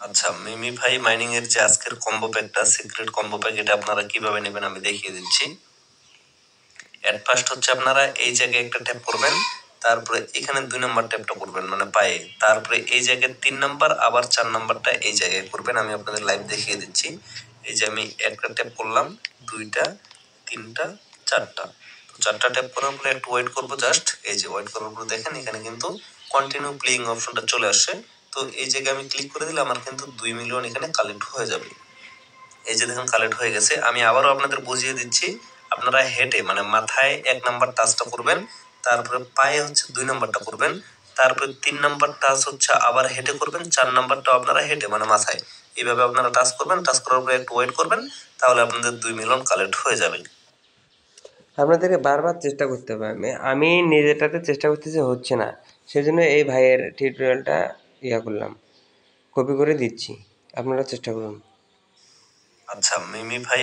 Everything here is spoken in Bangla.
আচ্ছা, মিমিফাই মাইনিং এর যে আজকের কম্বো প্যাকটা, সিক্রেট কম্বো প্যাক, এটা আপনারা কিভাবে নেবেন আমি দেখিয়ে দিচ্ছি। এট ফার্স্ট হচ্ছে আপনারা এই জায়গায় একটা ট্যাপ করবেন, তারপরে এখানে 2 নাম্বার ট্যাপটা করবেন মানে পায়ে, তারপরে এই জায়গায় 3 নাম্বার, আবার 4 নাম্বারটা এই জায়গায় করবেন। আমি আপনাদের লাইভ দেখিয়ে দিচ্ছি। এই যে আমি একটা ট্যাপ করলাম, 2টা, 3টা, 4টা। তো 4টা ট্যাপ করার পরে একটু ওয়েট করবো জাস্ট। এই যে ওয়েট করার পরে দেখেন এখানে কিন্তু কন্টিনিউ প্লেইং অপশনটা চলে আসছে। তো এই জায়গায় আমি ক্লিক করে দিলে আমার কিন্তু 2 মিলিয়ন এখানে কালেক্ট হয়ে যাবে। এই যে দেখুন কালেক্ট হয়ে গেছে। আমি আবারও আপনাদের বুঝিয়ে দিচ্ছি। আপনারা হেডে মানে মাথায় 1 নাম্বার টাচটা করবেন, তারপরে পায়ে হচ্ছে 2 নাম্বারটা করবেন, তারপরে 3 নাম্বার টাচ হচ্ছে আবার হেডে করবেন, 4 নাম্বারটা আপনারা হেডে মানে মাথায় এইভাবে আপনারা টাচ করবেন। টাচ করার পরে একটু ওয়েট করবেন, তাহলে আপনাদের 2 মিলিয়ন কালেক্ট হয়ে যাবে। আপনাদেরকে বারবার চেষ্টা করতে হবে। আমি নিজেরটাতে চেষ্টা করতেছি, হচ্ছে না, সেজন্য এই ভাইয়ের টিউটোরিয়ালটা করলাম, কপি করে দিচ্ছি, আপনারা চেষ্টা করুন। আচ্ছা, মিমি ভাই